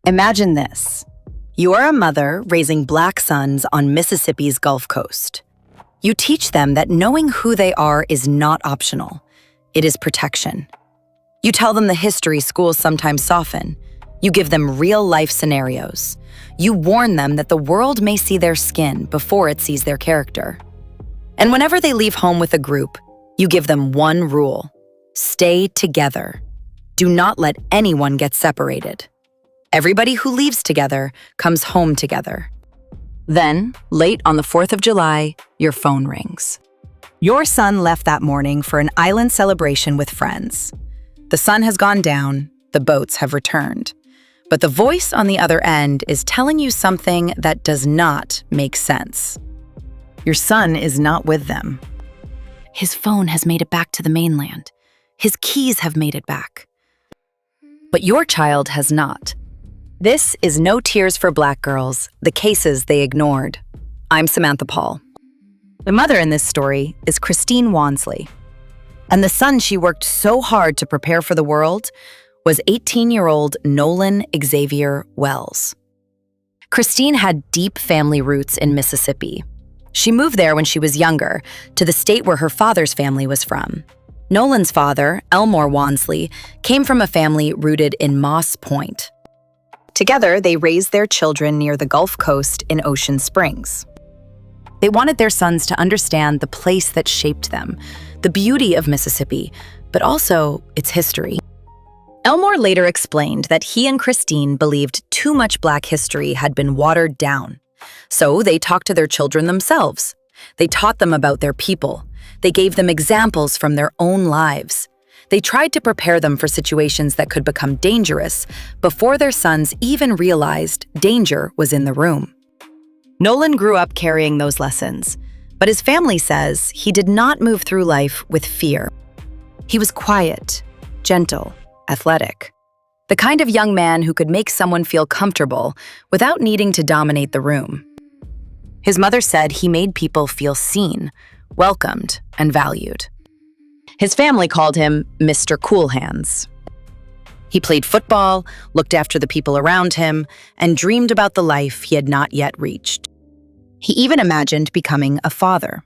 Imagine this. You are a mother raising black sons on Mississippi's Gulf Coast. You teach them that knowing who they are is not optional. It is protection. You tell them the history schools sometimes soften. You give them real-life scenarios. You warn them that the world may see their skin before it sees their character. And whenever they leave home with a group, you give them one rule: stay together. Do not let anyone get separated. Everybody who leaves together comes home together. Then, late on the 4th of July, your phone rings. Your son left that morning for an island celebration with friends. The sun has gone down, the boats have returned. But the voice on the other end is telling you something that does not make sense. Your son is not with them. His phone has made it back to the mainland. His keys have made it back. But your child has not. This is No Tears for Black Girls, the cases they ignored. I'm Samantha Paul. The mother in this story is Christine Wonsley. And the son she worked so hard to prepare for the world was 18-year-old Nolan Wells. Christine had deep family roots in Mississippi. She moved there when she was younger, to the state where her father's family was from. Nolan's father, Elmore Wonsley, came from a family rooted in Moss Point. Together, they raised their children near the Gulf Coast in Ocean Springs. They wanted their sons to understand the place that shaped them, the beauty of Mississippi, but also its history. Elmore later explained that he and Christine believed too much Black history had been watered down. So they talked to their children themselves. They taught them about their people. They gave them examples from their own lives. They tried to prepare them for situations that could become dangerous before their sons even realized danger was in the room. Nolan grew up carrying those lessons, but his family says he did not move through life with fear. He was quiet, gentle, athletic, the kind of young man who could make someone feel comfortable without needing to dominate the room. His mother said he made people feel seen, welcomed, and valued. His family called him Mr. Cool Hands. He played football, looked after the people around him, and dreamed about the life he had not yet reached. He even imagined becoming a father.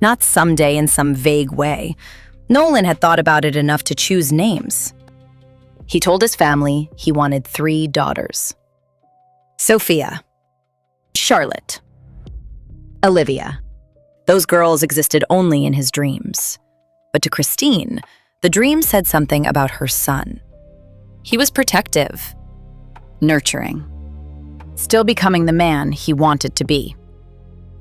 Not someday in some vague way. Nolan had thought about it enough to choose names. He told his family he wanted 3 daughters: Sophia, Charlotte, Olivia. Those girls existed only in his dreams. But to Christine, the dream said something about her son. He was protective, nurturing, still becoming the man he wanted to be.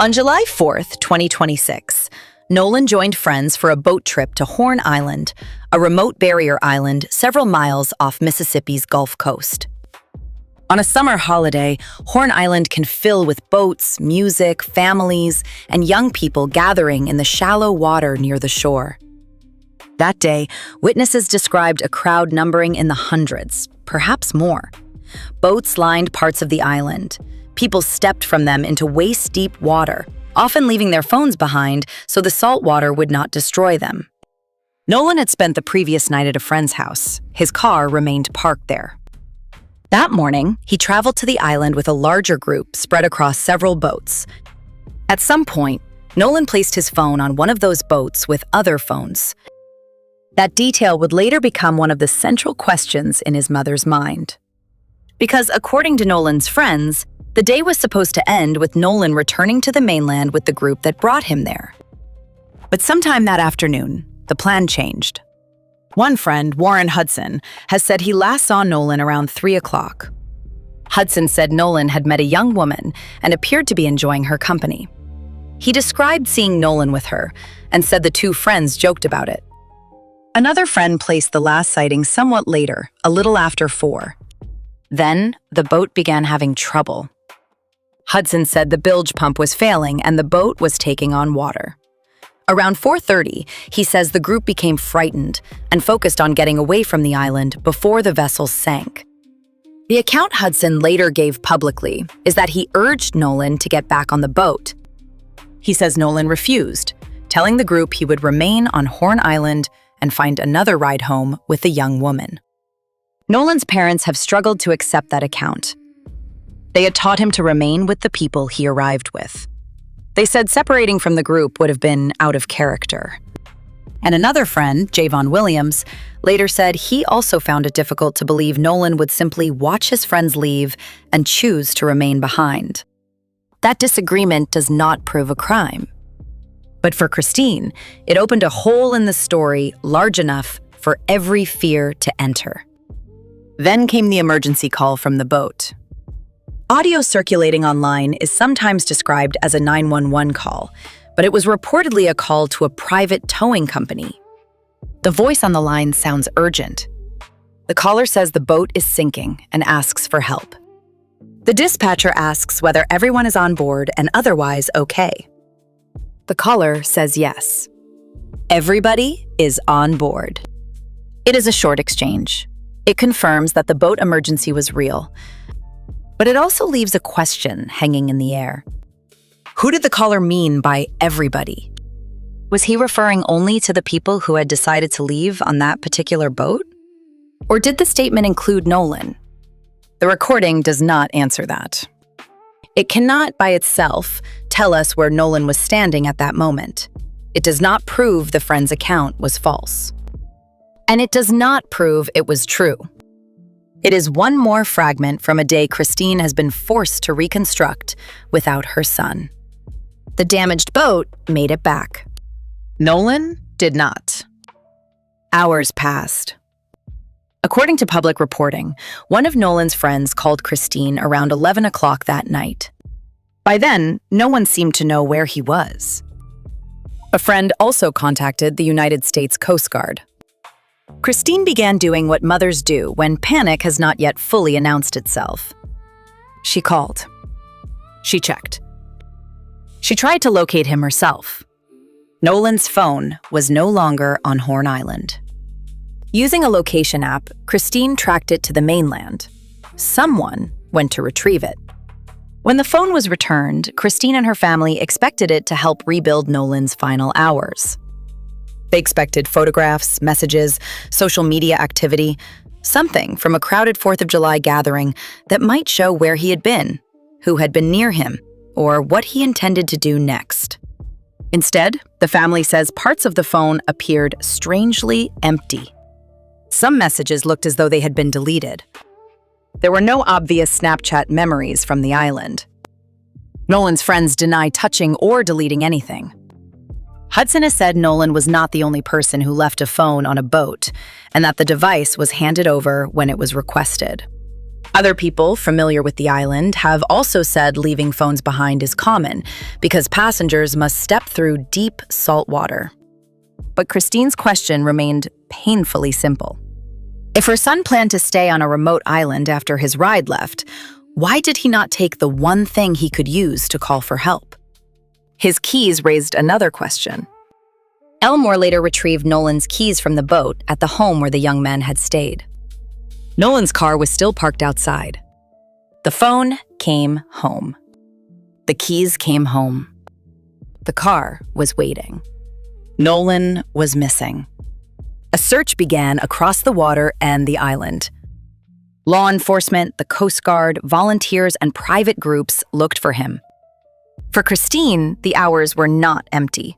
On July 4th, 2026, Nolan joined friends for a boat trip to Horn Island, a remote barrier island several miles off Mississippi's Gulf Coast. On a summer holiday, Horn Island can fill with boats, music, families, and young people gathering in the shallow water near the shore. That day, witnesses described a crowd numbering in the hundreds, perhaps more. Boats lined parts of the island. People stepped from them into waist-deep water, often leaving their phones behind so the salt water would not destroy them. Nolan had spent the previous night at a friend's house. His car remained parked there. That morning, he traveled to the island with a larger group spread across several boats. At some point, Nolan placed his phone on one of those boats with other phones. That detail would later become one of the central questions in his mother's mind. Because according to Nolan's friends, the day was supposed to end with Nolan returning to the mainland with the group that brought him there. But sometime that afternoon, the plan changed. One friend, Warren Hudson, has said he last saw Nolan around 3 o'clock. Hudson said Nolan had met a young woman and appeared to be enjoying her company. He described seeing Nolan with her and said the 2 friends joked about it. Another friend placed the last sighting somewhat later, a little after 4. Then, the boat began having trouble. Hudson said the bilge pump was failing and the boat was taking on water. Around 4:30, he says the group became frightened and focused on getting away from the island before the vessel sank. The account Hudson later gave publicly is that he urged Nolan to get back on the boat. He says Nolan refused, telling the group he would remain on Horn Island and find another ride home with the young woman. Nolan's parents have struggled to accept that account. They had taught him to remain with the people he arrived with. They said separating from the group would have been out of character. And another friend, Javon Williams, later said he also found it difficult to believe Nolan would simply watch his friends leave and choose to remain behind. That disagreement does not prove a crime. But for Christine, it opened a hole in the story large enough for every fear to enter. Then came the emergency call from the boat. Audio circulating online is sometimes described as a 911 call, but it was reportedly a call to a private towing company. The voice on the line sounds urgent. The caller says the boat is sinking and asks for help. The dispatcher asks whether everyone is on board and otherwise okay. The caller says yes. Everybody is on board. It is a short exchange. It confirms that the boat emergency was real, but it also leaves a question hanging in the air. Who did the caller mean by everybody? Was he referring only to the people who had decided to leave on that particular boat? Or did the statement include Nolan? The recording does not answer that. It cannot by itself tell us where Nolan was standing at that moment. It does not prove the friend's account was false. And it does not prove it was true. It is one more fragment from a day Christine has been forced to reconstruct without her son. The damaged boat made it back. Nolan did not. Hours passed. According to public reporting, one of Nolan's friends called Christine around 11 o'clock that night. By then, no one seemed to know where he was. A friend also contacted the United States Coast Guard. Christine began doing what mothers do when panic has not yet fully announced itself. She called. She checked. She tried to locate him herself. Nolan's phone was no longer on Horn Island. Using a location app, Christine tracked it to the mainland. Someone went to retrieve it. When the phone was returned, Christine and her family expected it to help rebuild Nolan's final hours. They expected photographs, messages, social media activity, something from a crowded 4th of July gathering that might show where he had been, who had been near him, or what he intended to do next. Instead, the family says parts of the phone appeared strangely empty. Some messages looked as though they had been deleted. There were no obvious Snapchat memories from the island. Nolan's friends deny touching or deleting anything. Hudson has said Nolan was not the only person who left a phone on a boat, and that the device was handed over when it was requested. Other people familiar with the island have also said leaving phones behind is common because passengers must step through deep salt water. But Christine's question remained painfully simple. If her son planned to stay on a remote island after his ride left, why did he not take the one thing he could use to call for help? His keys raised another question. Elmore later retrieved Nolan's keys from the boat at the home where the young men had stayed. Nolan's car was still parked outside. The phone came home. The keys came home. The car was waiting. Nolan was missing. A search began across the water and the island. Law enforcement, the Coast Guard, volunteers, and private groups looked for him. For Christine, the hours were not empty.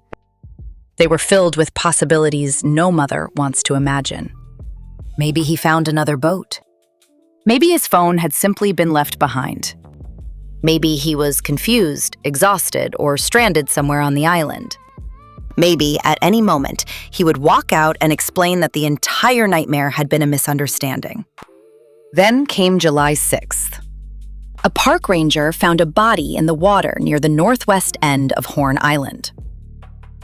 They were filled with possibilities no mother wants to imagine. Maybe he found another boat. Maybe his phone had simply been left behind. Maybe he was confused, exhausted, or stranded somewhere on the island. Maybe, at any moment, he would walk out and explain that the entire nightmare had been a misunderstanding. Then came July 6th. A park ranger found a body in the water near the northwest end of Horn Island.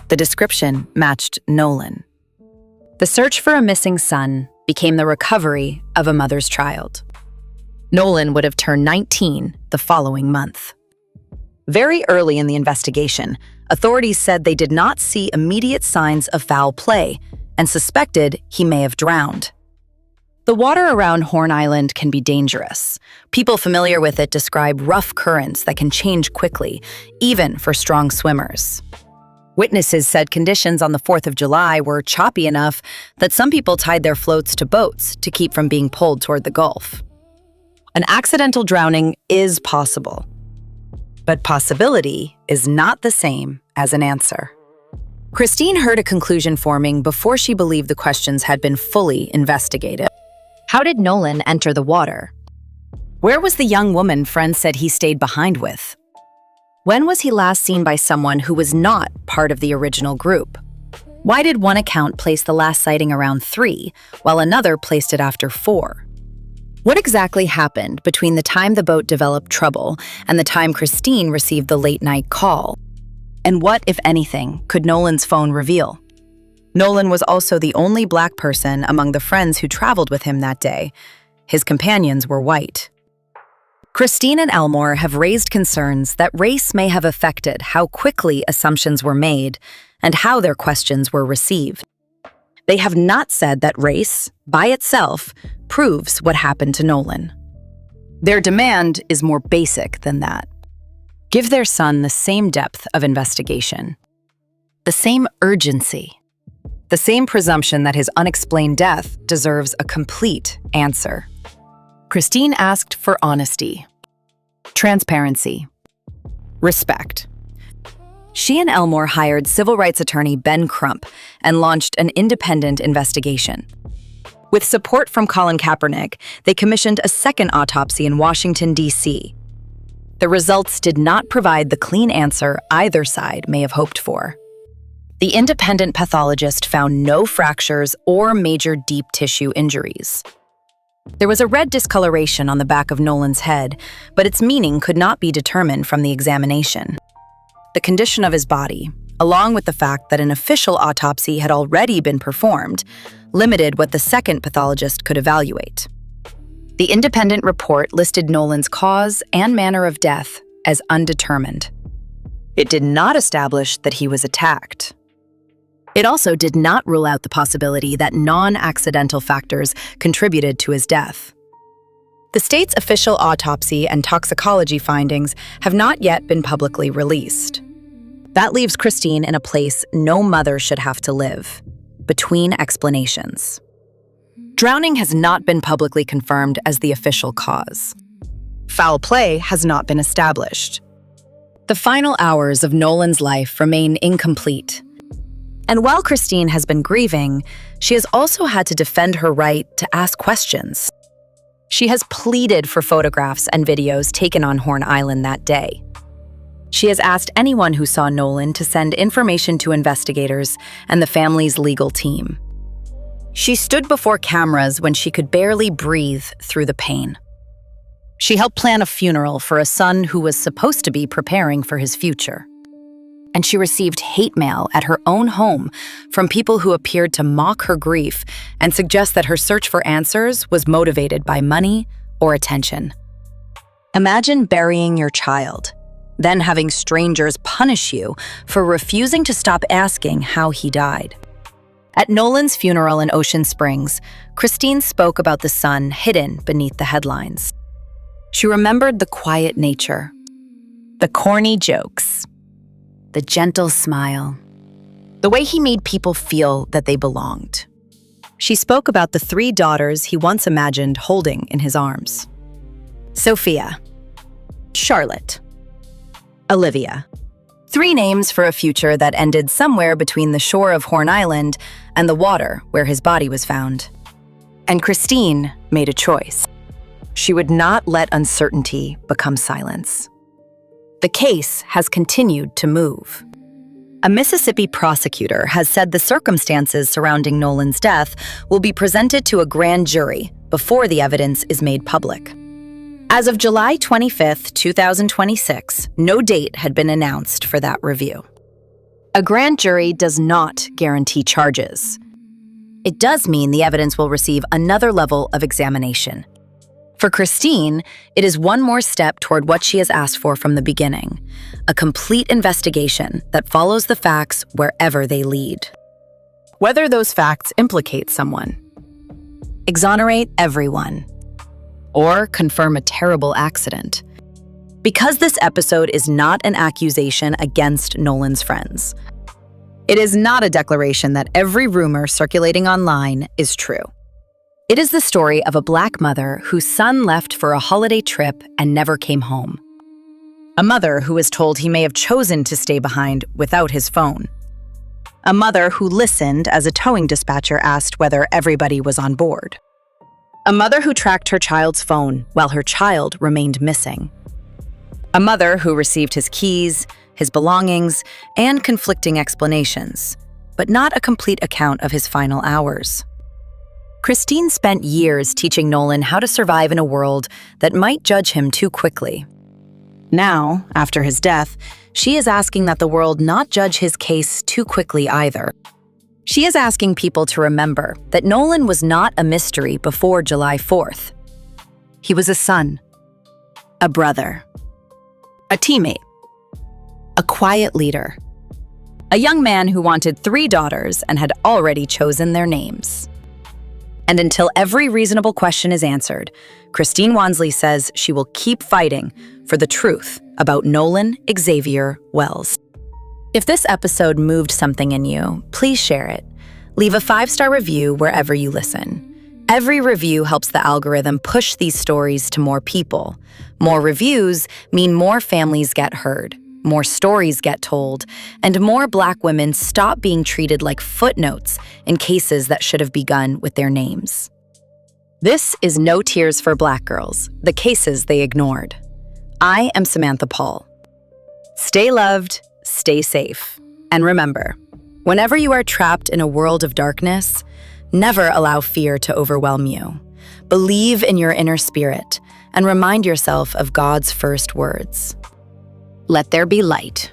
The description matched Nolan. The search for a missing son became the recovery of a mother's child. Nolan would have turned 19 the following month. Very early in the investigation, authorities said they did not see immediate signs of foul play and suspected he may have drowned. The water around Horn Island can be dangerous. People familiar with it describe rough currents that can change quickly, even for strong swimmers. Witnesses said conditions on the 4th of July were choppy enough that some people tied their floats to boats to keep from being pulled toward the Gulf. An accidental drowning is possible, but possibility is not the same as an answer. Christine heard a conclusion forming before she believed the questions had been fully investigated. How did Nolan enter the water? Where was the young woman friends said he stayed behind with? When was he last seen by someone who was not part of the original group? Why did one account place the last sighting around 3, while another placed it after 4? What exactly happened between the time the boat developed trouble and the time Christine received the late-night call? And what, if anything, could Nolan's phone reveal? Nolan was also the only Black person among the friends who traveled with him that day. His companions were white. Christine and Elmore have raised concerns that race may have affected how quickly assumptions were made and how their questions were received. They have not said that race, by itself, proves what happened to Nolan. Their demand is more basic than that. Give their son the same depth of investigation, the same urgency, the same presumption that his unexplained death deserves a complete answer. Christine asked for honesty, transparency, respect. She and Elmore hired civil rights attorney Ben Crump and launched an independent investigation. With support from Colin Kaepernick, they commissioned a second autopsy in Washington, D.C. The results did not provide the clean answer either side may have hoped for. The independent pathologist found no fractures or major deep tissue injuries. There was a red discoloration on the back of Nolan's head, but its meaning could not be determined from the examination. The condition of his body, along with the fact that an official autopsy had already been performed, limited what the second pathologist could evaluate. The independent report listed Nolan's cause and manner of death as undetermined. It did not establish that he was attacked. It also did not rule out the possibility that non-accidental factors contributed to his death. The state's official autopsy and toxicology findings have not yet been publicly released. That leaves Christine in a place no mother should have to live, between explanations. Drowning has not been publicly confirmed as the official cause. Foul play has not been established. The final hours of Nolan's life remain incomplete. And while Christine has been grieving, she has also had to defend her right to ask questions. She has pleaded for photographs and videos taken on Horn Island that day. She has asked anyone who saw Nolan to send information to investigators and the family's legal team. She stood before cameras when she could barely breathe through the pain. She helped plan a funeral for a son who was supposed to be preparing for his future. And she received hate mail at her own home from people who appeared to mock her grief and suggest that her search for answers was motivated by money or attention. Imagine burying your child, then having strangers punish you for refusing to stop asking how he died. At Nolan's funeral in Ocean Springs, Christine spoke about the son hidden beneath the headlines. She remembered the quiet nature, the corny jokes, the gentle smile, the way he made people feel that they belonged. She spoke about the 3 daughters he once imagined holding in his arms. Sophia, Charlotte, Olivia. 3 names for a future that ended somewhere between the shore of Horn Island and the water where his body was found. And Christine made a choice. She would not let uncertainty become silence. The case has continued to move. A Mississippi prosecutor has said the circumstances surrounding Nolan's death will be presented to a grand jury before the evidence is made public. As of July 25, 2026, no date had been announced for that review. A grand jury does not guarantee charges. It does mean the evidence will receive another level of examination. For Christine, it is one more step toward what she has asked for from the beginning, a complete investigation that follows the facts wherever they lead. Whether those facts implicate someone, exonerate everyone, or confirm a terrible accident. Because this episode is not an accusation against Nolan's friends, It is not a declaration that every rumor circulating online is true. It is the story of a Black mother whose son left for a holiday trip and never came home. A mother who was told he may have chosen to stay behind without his phone. A mother who listened as a towing dispatcher asked whether everybody was on board. A mother who tracked her child's phone while her child remained missing. A mother who received his keys, his belongings, and conflicting explanations, but not a complete account of his final hours. Christine spent years teaching Nolan how to survive in a world that might judge him too quickly. Now, after his death, she is asking that the world not judge his case too quickly either. She is asking people to remember that Nolan was not a mystery before July 4th. He was a son, a brother, a teammate, a quiet leader, a young man who wanted 3 daughters and had already chosen their names. And until every reasonable question is answered, Christine Wonsley says she will keep fighting for the truth about Nolan Xavier Wells. If this episode moved something in you, please share it. Leave a 5-star review wherever you listen. Every review helps the algorithm push these stories to more people. More reviews mean more families get heard, more stories get told, and more Black women stop being treated like footnotes in cases that should have begun with their names. This is No Tears for Black Girls, the cases they ignored. I am Samantha Paul. Stay loved, stay safe, and remember, whenever you are trapped in a world of darkness, never allow fear to overwhelm you. Believe in your inner spirit and remind yourself of God's first words. Let there be light.